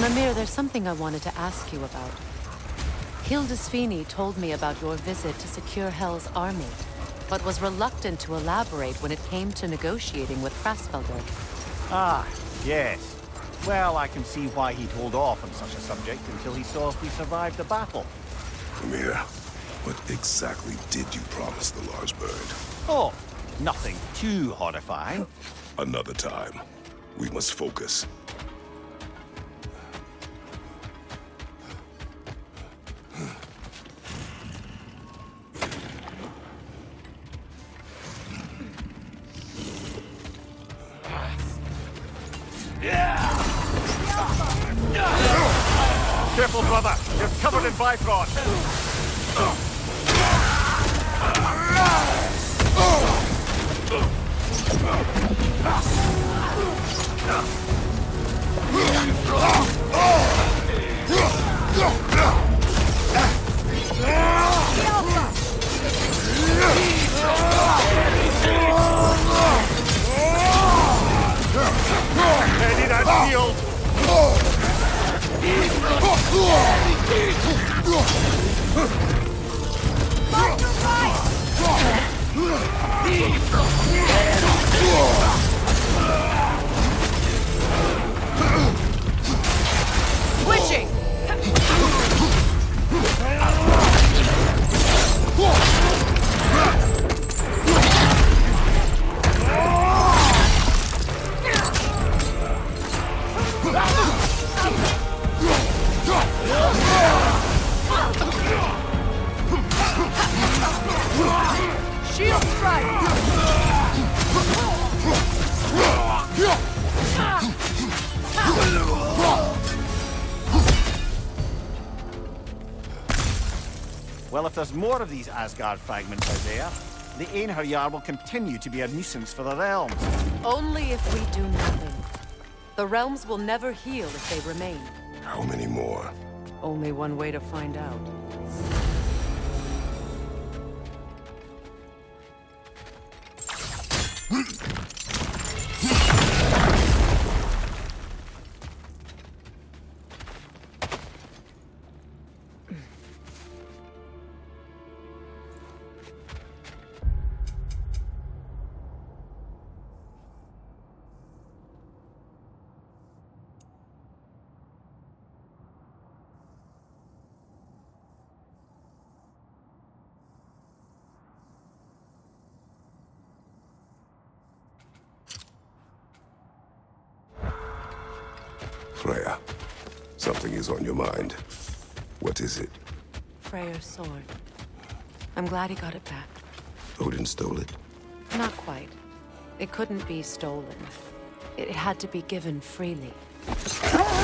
Mimir, there's something I wanted to ask you about. Hildisvini told me about your visit to secure Hell's army, but was reluctant to elaborate when it came to negotiating with Frasfelder. Ah, yes. Well, I can see why he'd hold off on such a subject until he saw if we survived the battle. Mimir, what exactly did you promise the large bird? Oh, nothing too horrifying. Another time. We must focus. Careful, brother. You're covered in Bifrost. Ready that shield. Switching! Shield strike! Well, if there's more of these Asgard fragments out there, the Einherjar will continue to be a nuisance for the realms. Only if we do nothing. The realms will never heal if they remain. How many more? Only one way to find out. Freya, something is on your mind. What is it? Freyr's sword. I'm glad he got it back. Odin stole it? Not quite. It couldn't be stolen. It had to be given freely.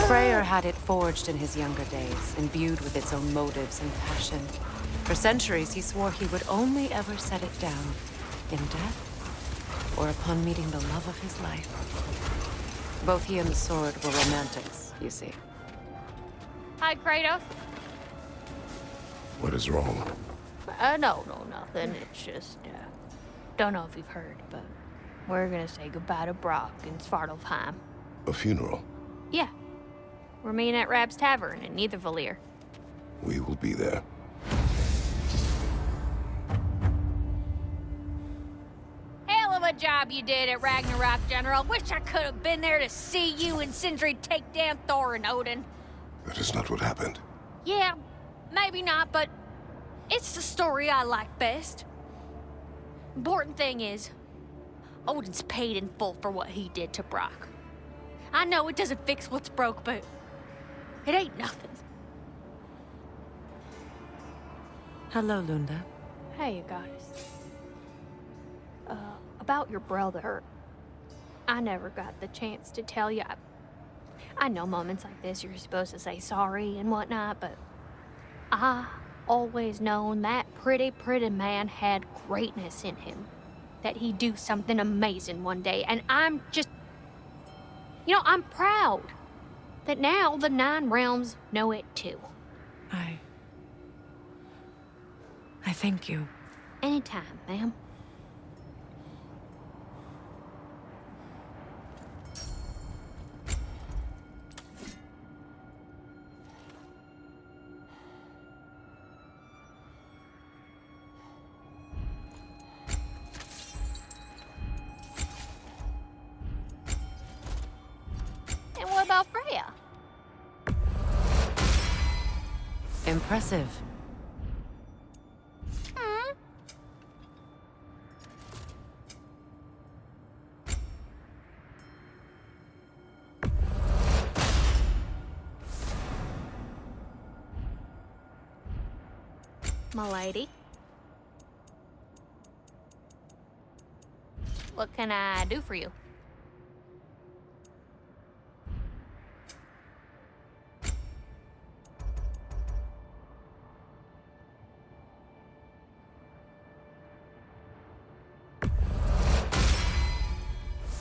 Freyr had it forged in his younger days, imbued with its own motives and passion. For centuries, he swore he would only ever set it down in death or upon meeting the love of his life. Both he and the sword were romantics, you see. Hi, Kratos. What is wrong? No, nothing. It's just, don't know if you've heard, but we're gonna say goodbye to Brock in Svartalfheim. A funeral? Yeah. We're meeting at Rab's Tavern in Nethervalir. We will be there. Hell of a job you did at Ragnarok, General. Wish I could have been there to see you and Sindri take down Thor and Odin. That is not what happened. Yeah, maybe not, but it's the story I like best. Important thing is, Odin's paid in full for what he did to Brock. I know it doesn't fix what's broke, but it ain't nothing. Hello, Lunda. Hey, goddess. About your brother. I never got the chance to tell you. I know moments like this you're supposed to say sorry and whatnot, but I always known that pretty man had greatness in him. That he'd do something amazing one day, and I'm just... I'm proud that now the Nine Realms know it too. I thank you. Anytime, ma'am. Impressive. My lady. What can I do for you?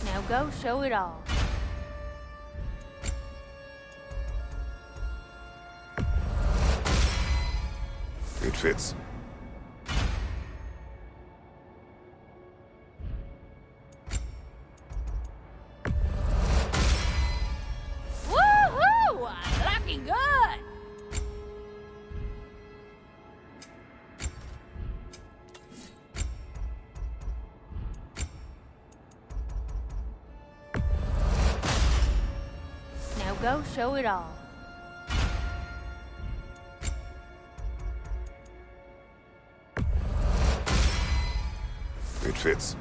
Now go show it all. It fits. Woohoo! Looking good! Now go show it all. It fits.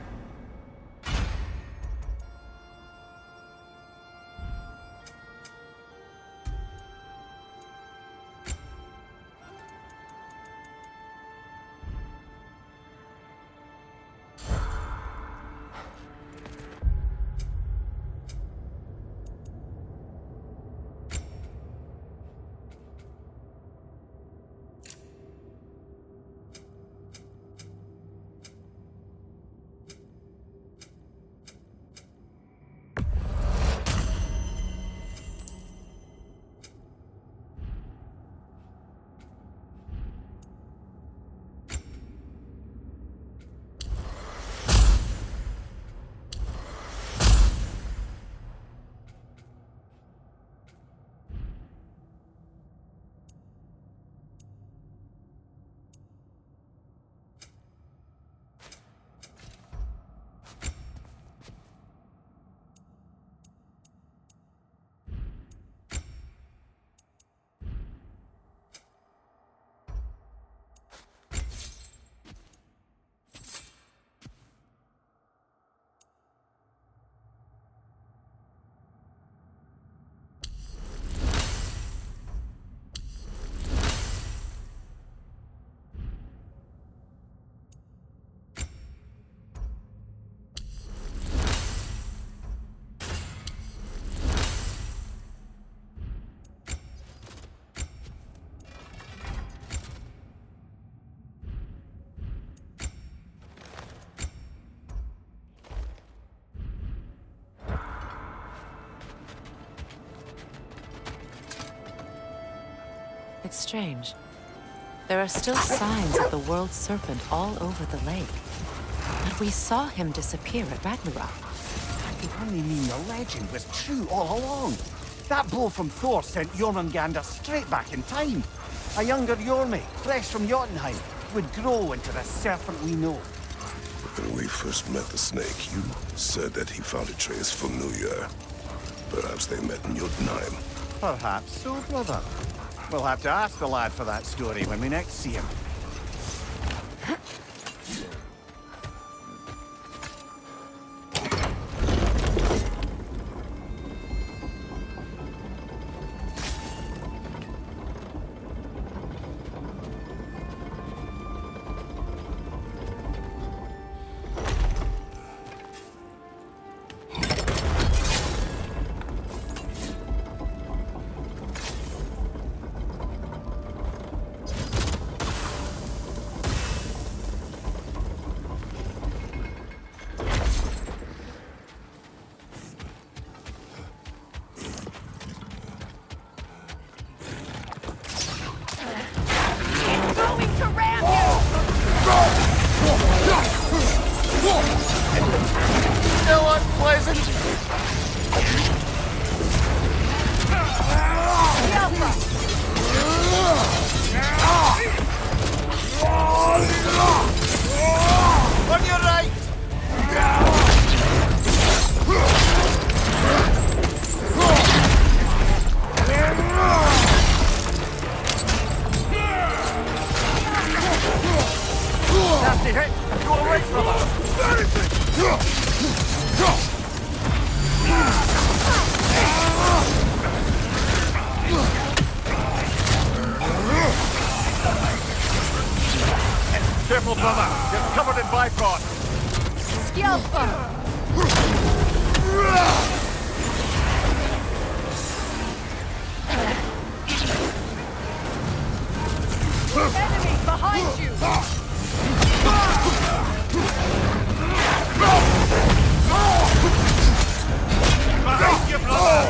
It's strange. There are still signs of the world serpent all over the lake. But we saw him disappear at Ragnarok. It only mean the legend was true all along. That blow from Thor sent Jormungandr straight back in time. A younger Jormi, fresh from Jotunheim, would grow into the serpent we know. When we first met the snake, you said that he found a trace familiar. Perhaps they met in Jotunheim. Perhaps so, brother. We'll have to ask the lad for that story when we next see him. Nasty hit! Go away from Careful, brother! You're covered in bipod! Scalpa! Enemy behind you! Behind you, brother!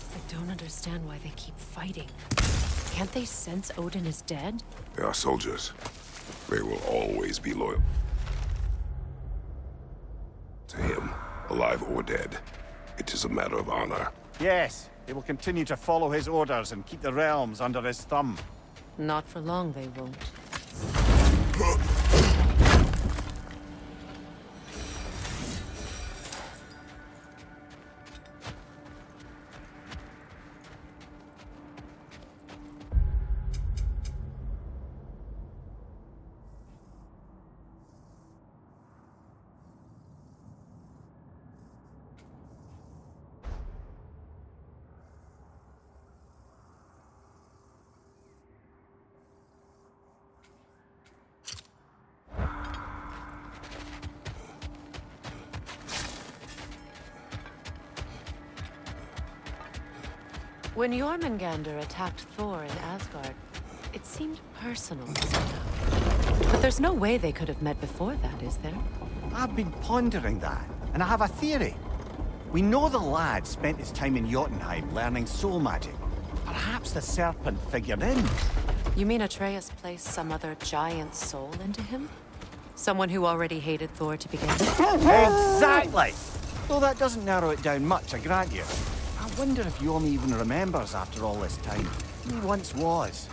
I don't understand why they keep fighting. Can't they sense Odin is dead? They are soldiers. They will always be loyal to him, alive or dead. It is a matter of honor. Yes, they will continue to follow his orders and keep the realms under his thumb. Not for long, they won't. When Jormungandr attacked Thor in Asgard, it seemed personal somehow. But there's no way they could have met before that, is there? I've been pondering that, and I have a theory. We know the lad spent his time in Jotunheim learning soul magic. Perhaps the serpent figured in. You mean Atreus placed some other giant soul into him? Someone who already hated Thor to begin with? Exactly! Though that doesn't narrow it down much, I grant you. I wonder if Yorm even remembers after all this time who he once was.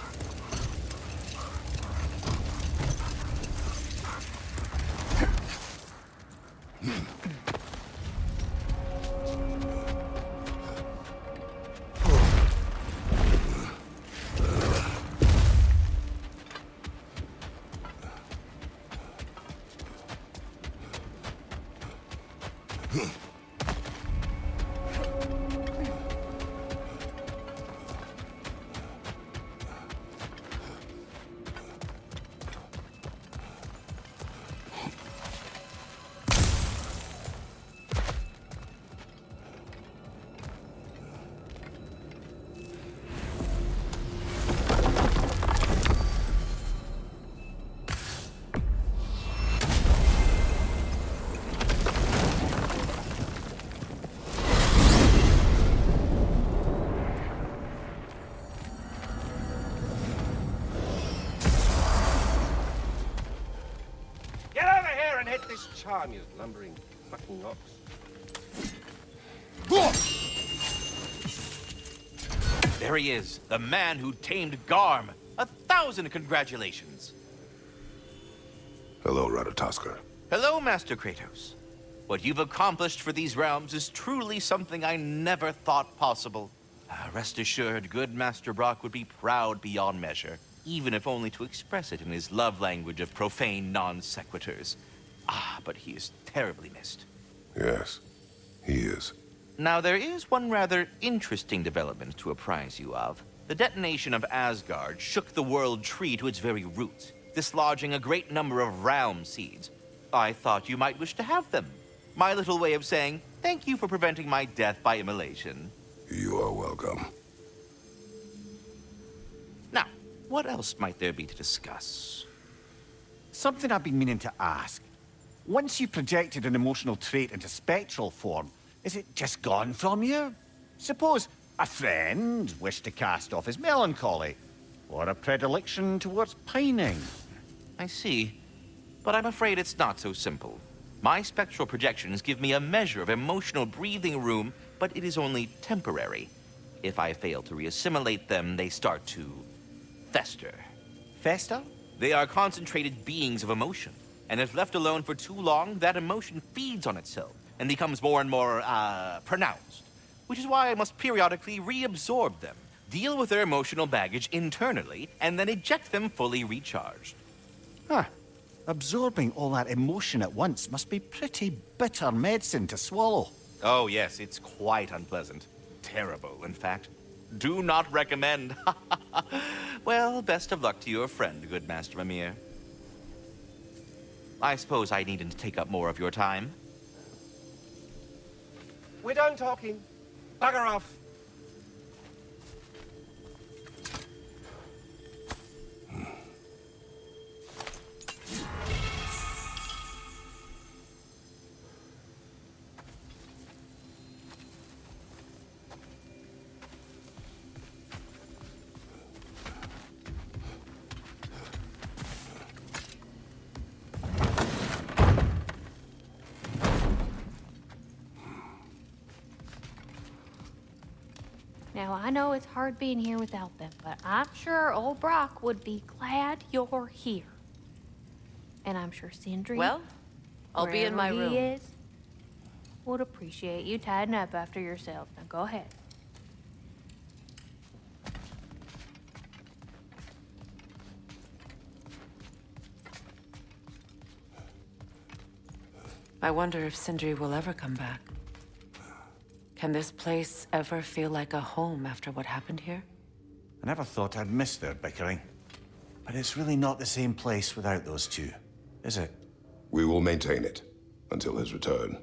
Hit this charm, you lumbering fucking ox. There he is, the man who tamed Garm. 1,000 congratulations. Hello, Ratatoskr. Hello, Master Kratos. What you've accomplished for these realms is truly something I never thought possible. Rest assured, good Master Brock would be proud beyond measure, even if only to express it in his love language of profane non-sequiturs. But he is terribly missed. Yes, he is. Now, there is one rather interesting development to apprise you of. The detonation of Asgard shook the world tree to its very roots, dislodging a great number of realm seeds. I thought you might wish to have them. My little way of saying, thank you for preventing my death by immolation. You are welcome. Now, what else might there be to discuss? Something I've been meaning to ask. Once you've projected an emotional trait into spectral form, is it just gone from you? Suppose a friend wished to cast off his melancholy, or a predilection towards pining. I see. But I'm afraid it's not so simple. My spectral projections give me a measure of emotional breathing room, but it is only temporary. If I fail to reassimilate them, they start to fester. Fester? They are concentrated beings of emotion, and if left alone for too long, that emotion feeds on itself and becomes more and more, pronounced. Which is why I must periodically reabsorb them, deal with their emotional baggage internally, and then eject them fully recharged. Huh. Absorbing all that emotion at once must be pretty bitter medicine to swallow. Oh, yes, it's quite unpleasant. Terrible, in fact. Do not recommend. Well, best of luck to your friend, good Master Mimir. I suppose I needn't take up more of your time. We're done talking. Bugger off. Now, I know it's hard being here without them, but I'm sure old Brock would be glad you're here. And I'm sure Sindri, Well, I'll be in my wherever room. he is, would appreciate you tidying up after yourself. Now, go ahead. I wonder if Sindri will ever come back. Can this place ever feel like a home after what happened here? I never thought I'd miss their bickering. But it's really not the same place without those two, is it? We will maintain it until his return.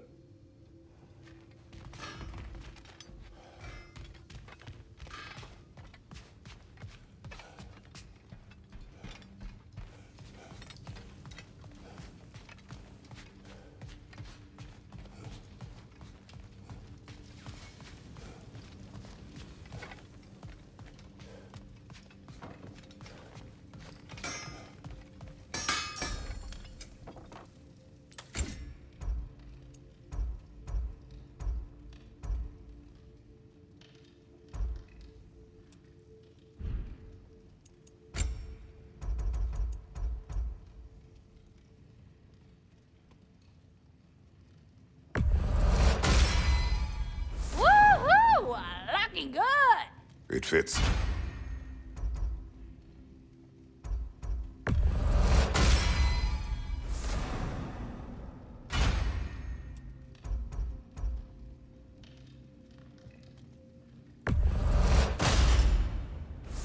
Woohoo! Looking good! It fits.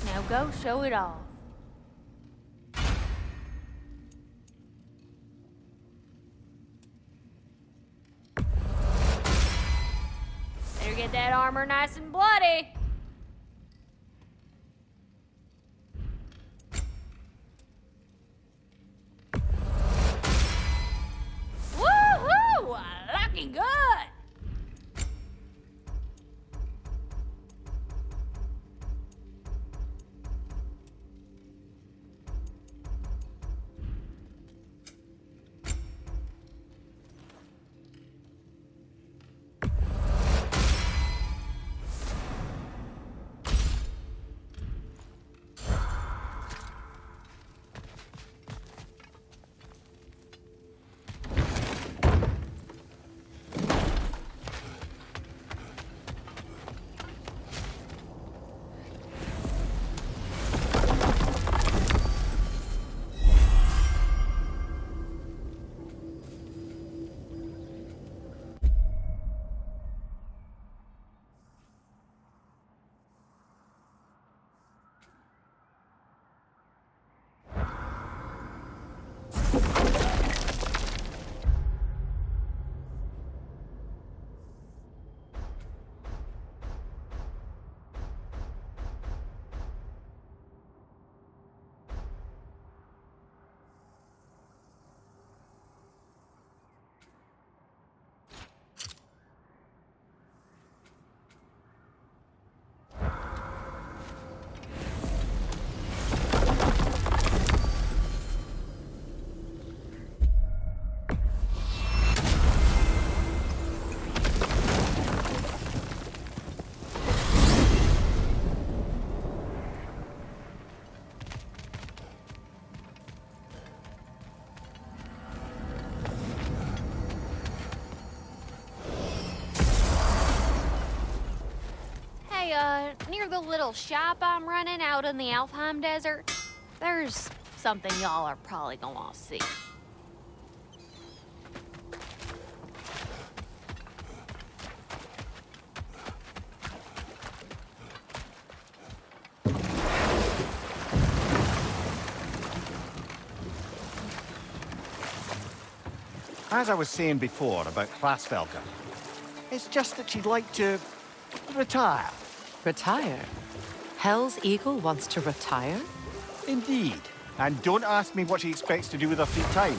Now go show it off. Better get that armor nice and bloody. Woohoo! Looking good! near the little shop I'm running out in the Alfheim Desert, there's something y'all are probably gonna want to see. As I was saying before about Hlasfelga, it's just that she'd like to retire. Retire? Hell's Eagle wants to retire? Indeed. And don't ask me what she expects to do with her free time.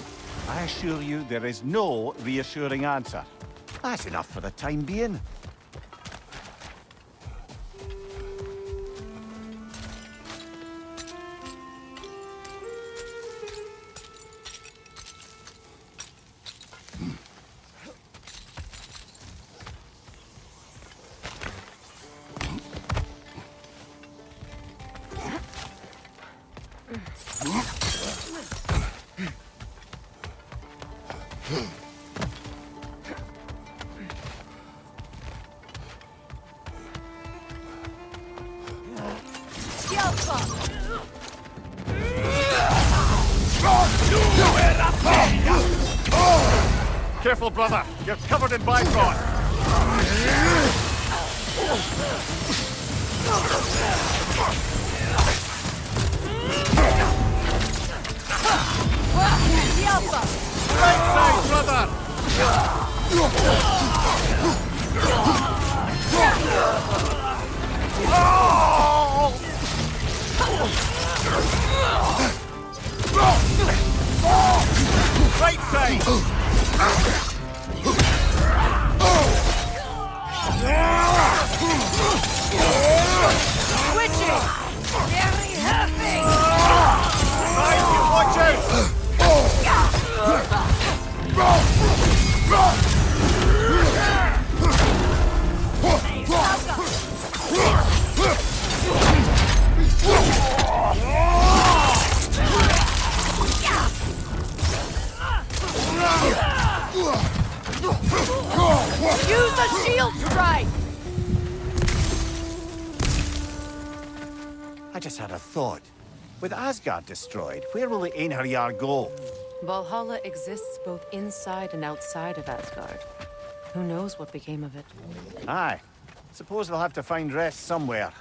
I assure you there is no reassuring answer. That's enough for the time being. Careful, brother. You're covered in bifrost. Right side, brother. Right side. Switching! Very heavy! Watch out! Use the shield strike! I just had a thought. With Asgard destroyed, where will the Einherjar go? Valhalla exists both inside and outside of Asgard. Who knows what became of it? Aye. Suppose they'll have to find rest somewhere.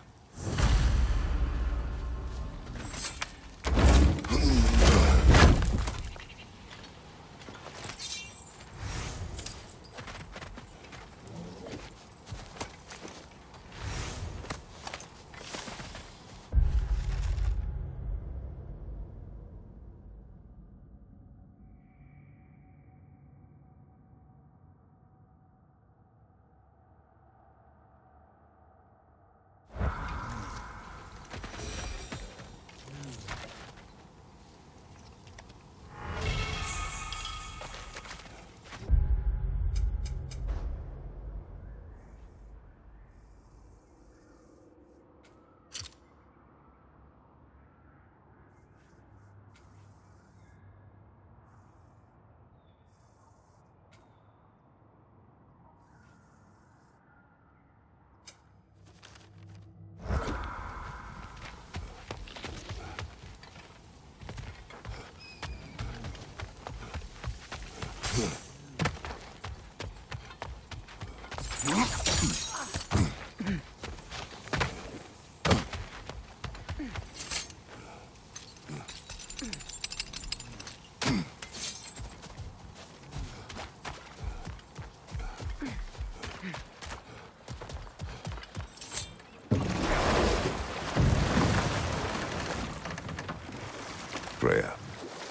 Freya,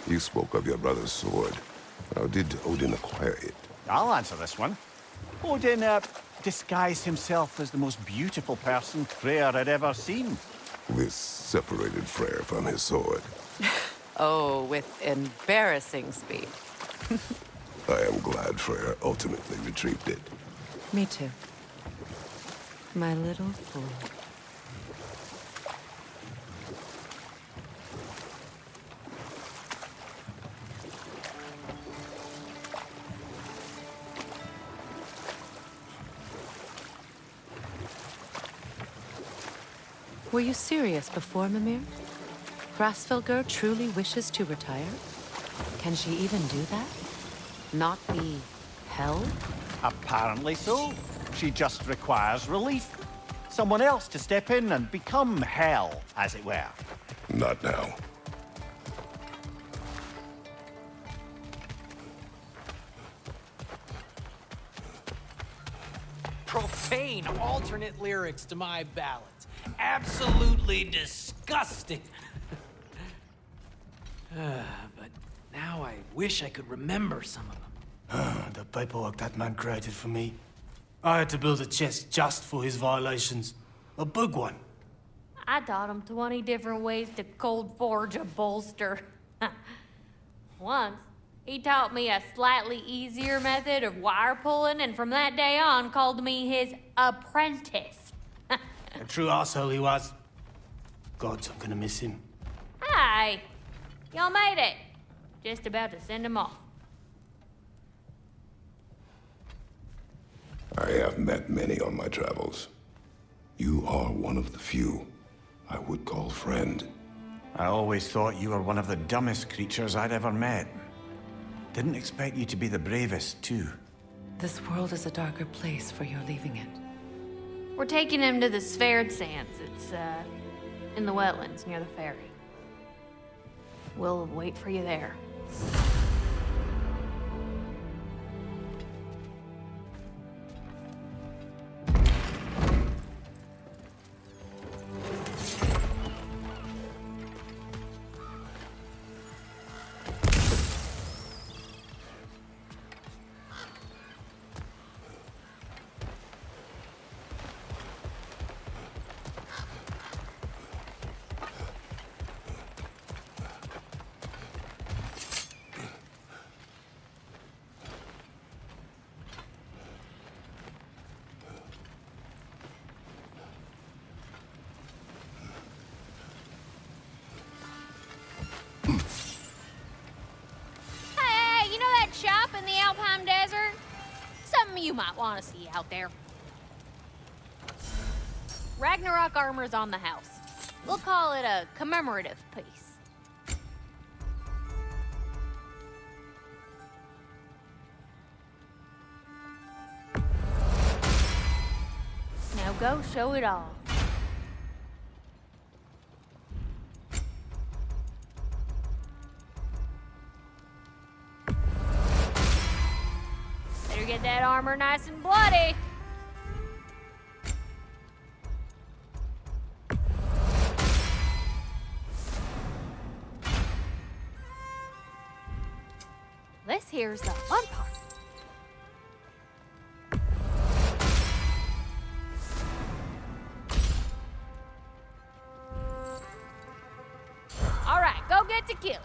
you spoke of your brother's sword. How did Odin acquire it? I'll answer this one. Odin, disguised himself as the most beautiful person Freyr had ever seen. This separated Freyr from his sword. Oh, with embarrassing speed. I am glad Freyr ultimately retrieved it. Me too. My little fool. Were you serious before, Mimir? Grasfelgur truly wishes to retire? Can she even do that? Not be held? Apparently so. She just requires relief. Someone else to step in and become hell, as it were. Not now. Profane alternate lyrics to my ballads. Absolutely disgusting. But now I wish I could remember some of them. The paperwork that man created for me. I had to build a chest just for his violations. A big one. I taught him 20 different ways to cold forge a bolster. Once, he taught me a slightly easier method of wire pulling, and from that day on called me his apprentice. A true asshole he was. Gods, I'm gonna miss him. Hi! Y'all made it. Just about to send him off. I have met many on my travels. You are one of the few I would call friend. I always thought you were one of the dumbest creatures I'd ever met. Didn't expect you to be the bravest, too. This world is a darker place for your leaving it. We're taking him to the Sverd Sands. It's, in the wetlands near the ferry. We'll wait for you there. Shop in the Alpine Desert? Something you might want to see out there. Ragnarok armor's on the house. We'll call it a commemorative piece. Now go show it off. Better get that armor nice and bloody. This here's the fun part. All right, go get to killing.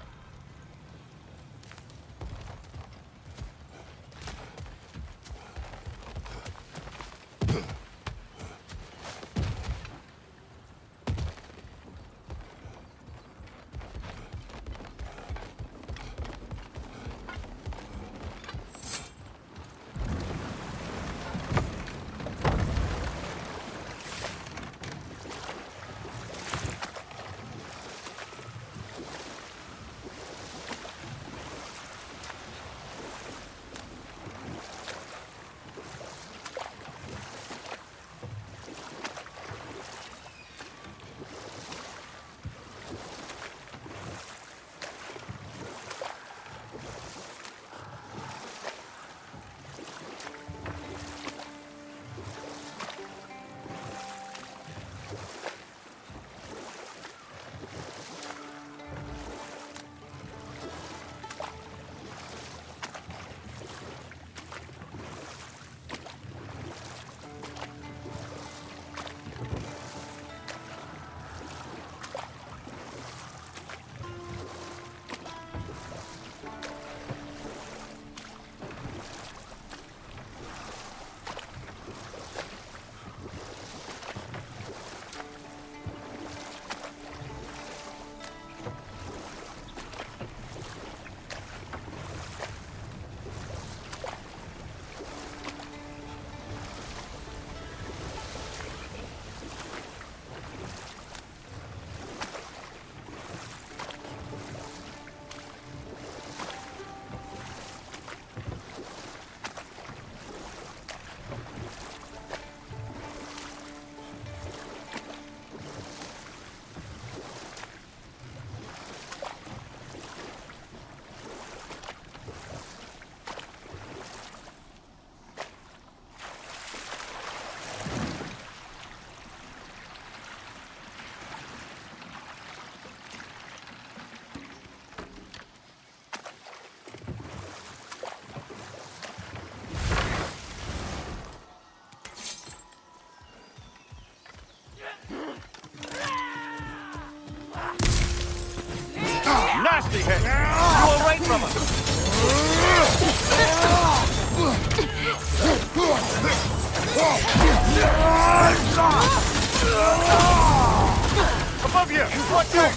above you! Watch out!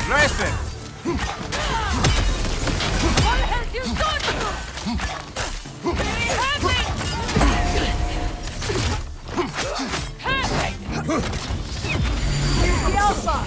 Listen! What have you done? The Alpha!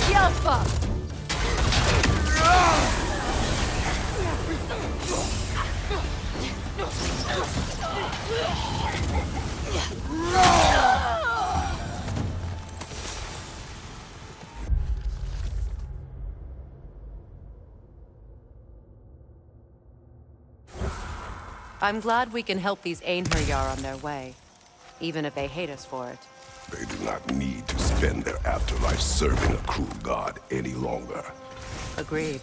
The Alpha! I'm glad we can help these Einherjar on their way, even if they hate us for it. They do not need to spend their afterlife serving a cruel god any longer. Agreed.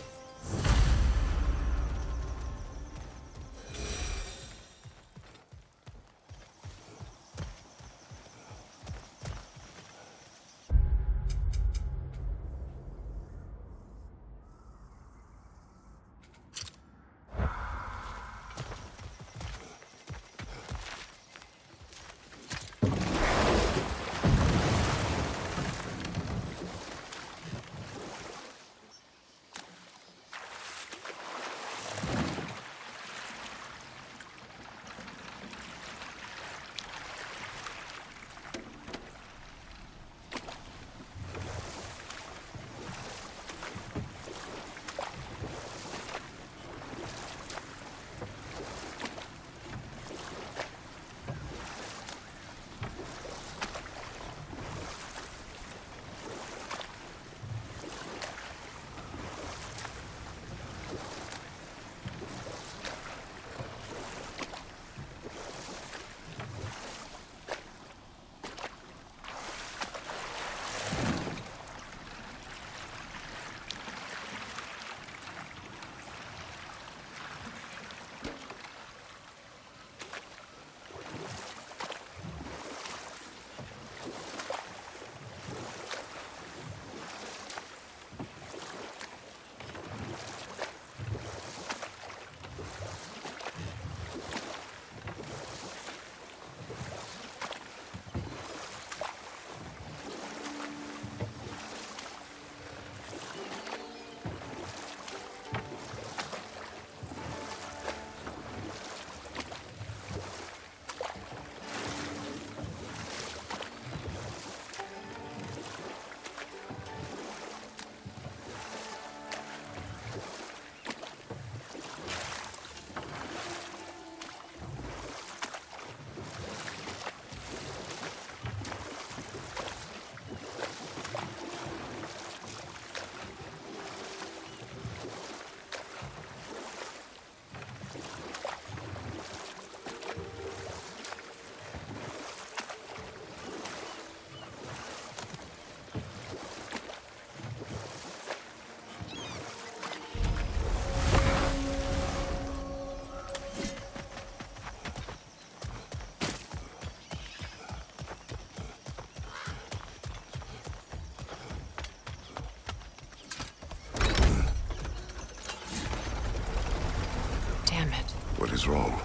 What is wrong?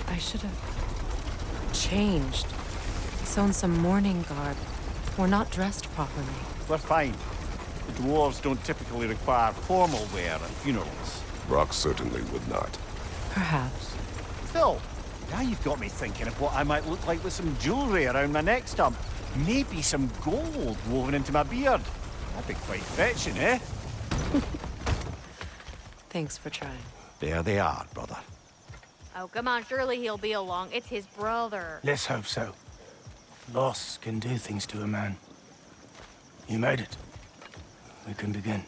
I should have changed. Sewn some mourning garb. We're not dressed properly. We're fine. The dwarves don't typically require formal wear at funerals. Brock certainly would not. Perhaps. Still, now you've got me thinking of what I might look like with some jewelry around my neck stump. Maybe some gold woven into my beard. That'd be quite fetching, eh? Thanks for trying. There they are, brother. Oh, come on, surely he'll be along. It's his brother. Let's hope so. Loss can do things to a man. You made it. We can begin.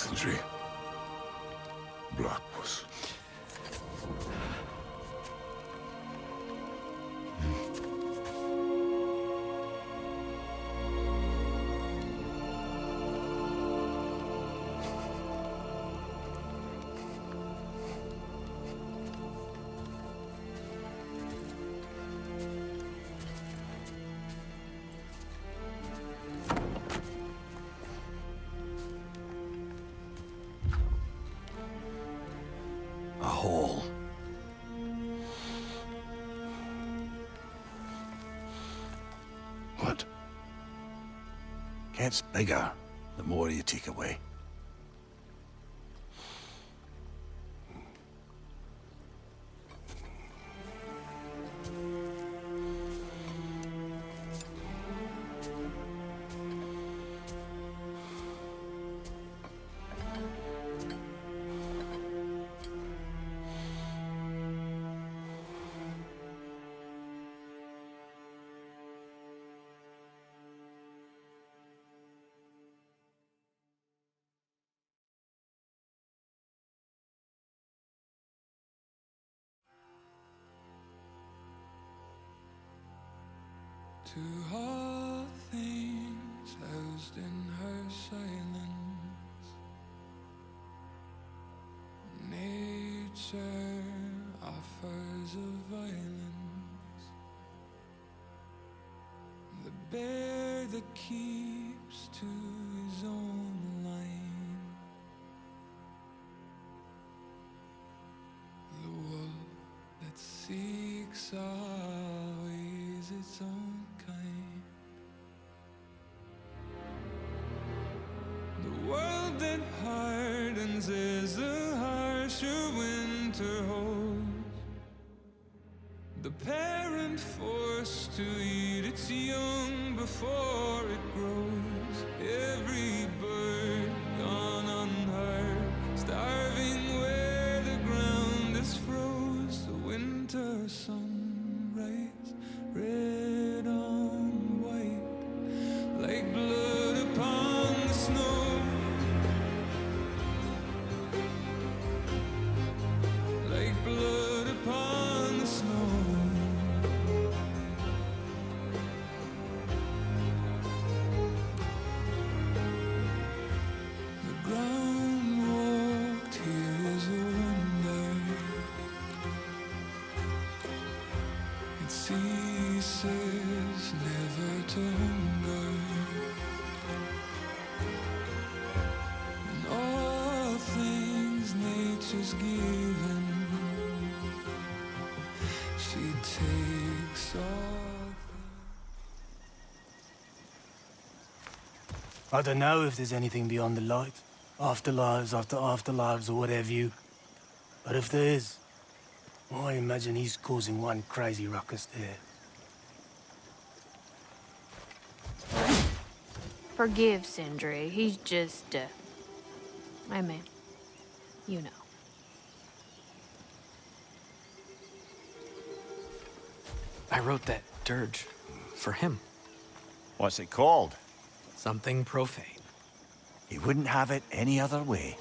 Sindri. Brock was... A hole. What? Gets bigger the more you take away. To all things housed in her silence, nature offers a violence, the bear that keeps to his own line, the wolf that seeks always its own kind. The world that hardens is the harsher winter holds. The parent forced to eat its young before it grows. Every bird gone unheard, starving where the ground is froze. The winter sunrise, red on white, like blood upon the snow, like blood upon the snow. The ground walked here is a wonder. It ceases never to hunger, and all things nature's given, she takes all. I don't know if there's anything beyond the light. Afterlives after afterlives or whatever you. But if there is, I imagine he's causing one crazy ruckus there. Forgive Sindri. He's just, I mean, you know. I wrote that dirge for him. What's it called? Something profane. He wouldn't have it any other way.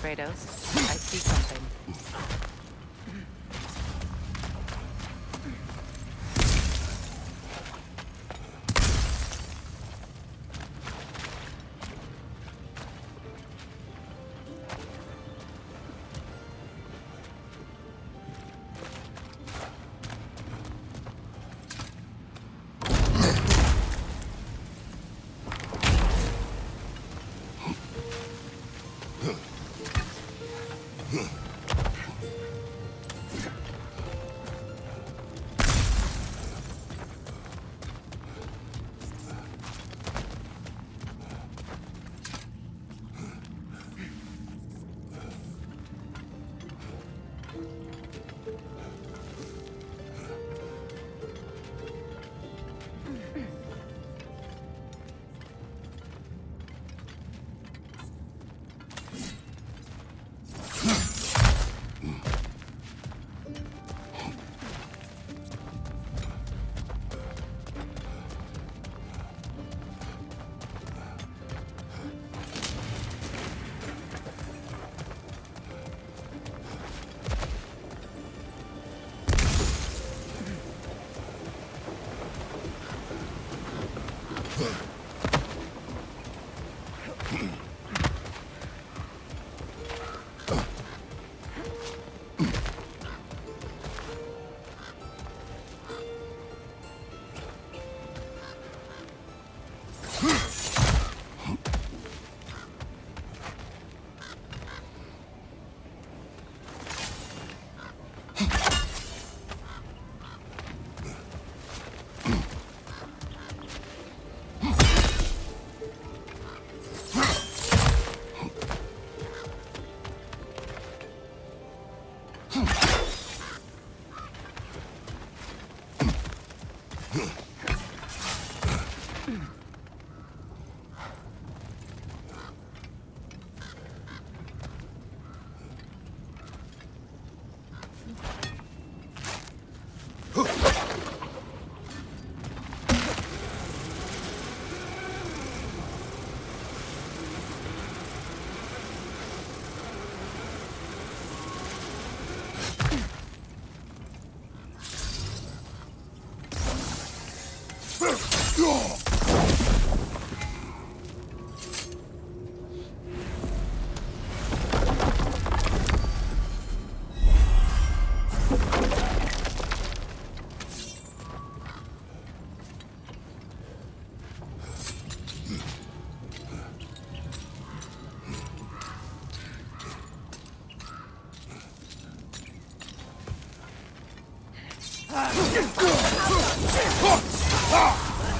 Kratos, I see something.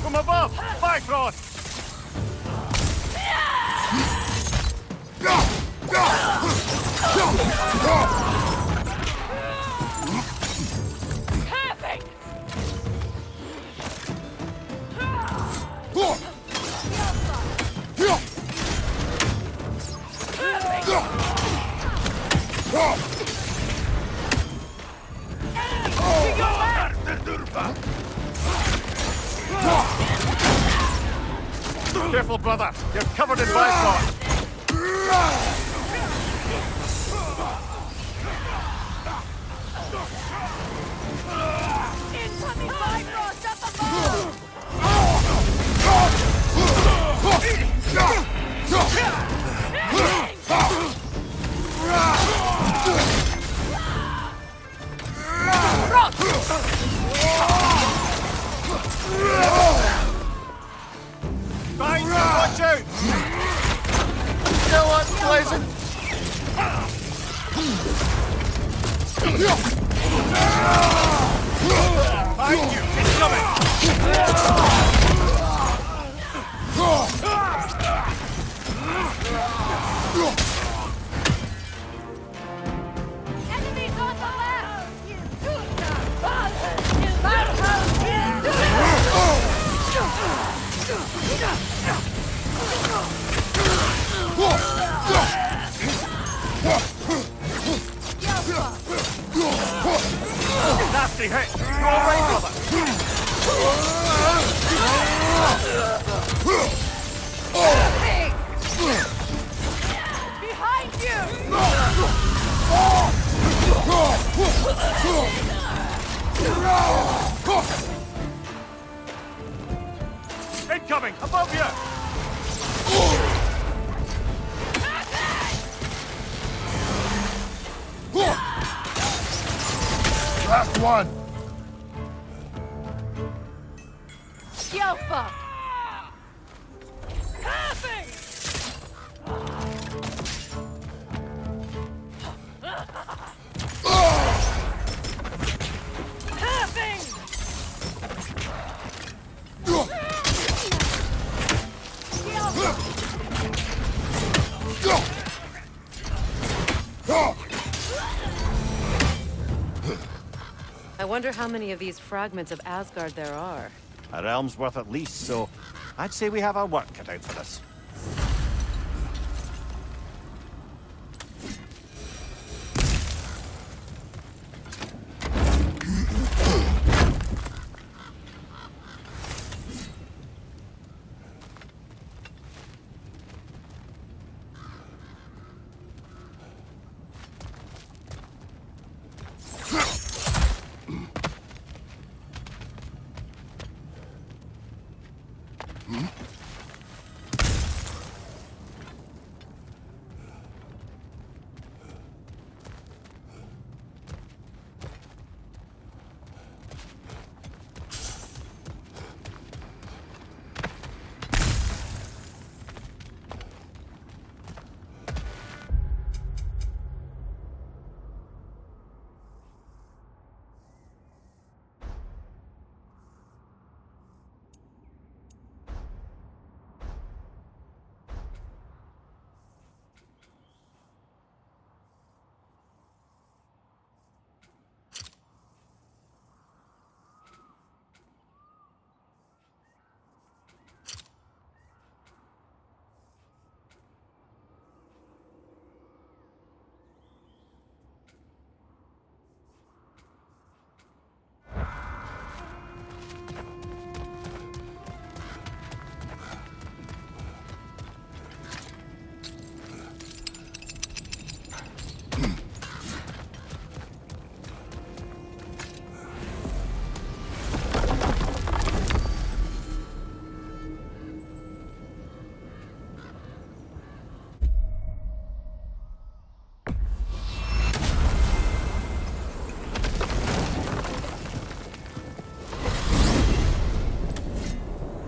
From above! Bifrost! Perfect! Careful, brother. You're covered in Bifrost. Incoming Bifrost up above! Right, watch out! Still unpleasant. Behind you! It's coming! Enemies on the left! Nasty hit! You alright, brother? Behind you! Incoming! Above you! Last one! Yelpa! I wonder how many of these fragments of Asgard there are. A realm's worth at least, so I'd say we have our work cut out for this.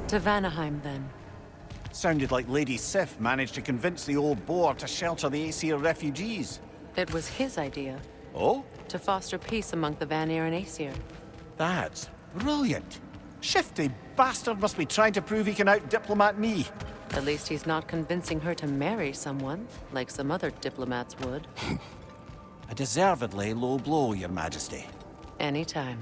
To Vanaheim, then. Sounded like Lady Sif managed to convince the old boar to shelter the Aesir refugees. It was his idea. Oh? To foster peace among the Vanir and Aesir. That's brilliant. Shifty bastard must be trying to prove he can out-diplomat me. At least he's not convincing her to marry someone, like some other diplomats would. A deservedly low blow, Your Majesty. Anytime.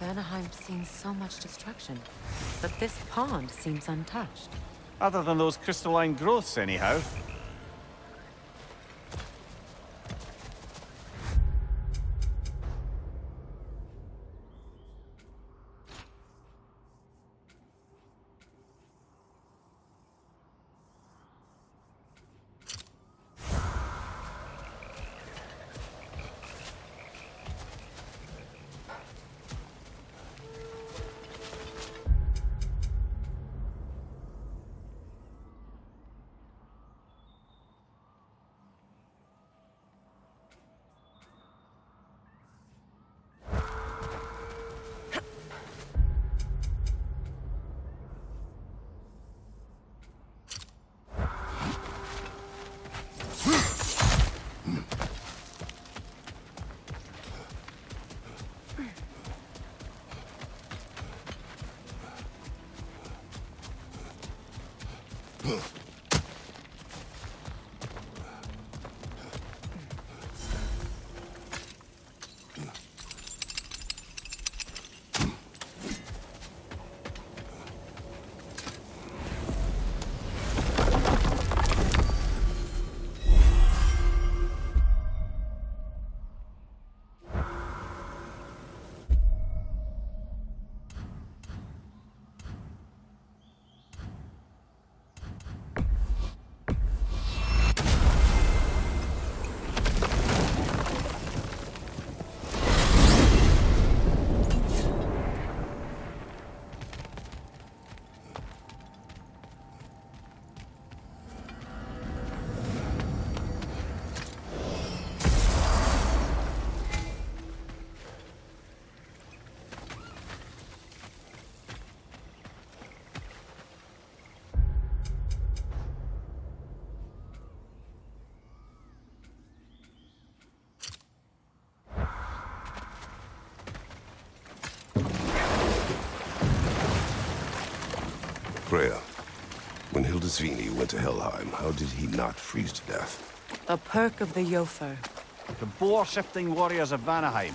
Vanaheim's seen so much destruction, but this pond seems untouched. Other than those crystalline growths, anyhow. Freya, when Hildisvini went to Helheim, how did he not freeze to death? A perk of the Jofer. The boar-shifting warriors of Vanaheim.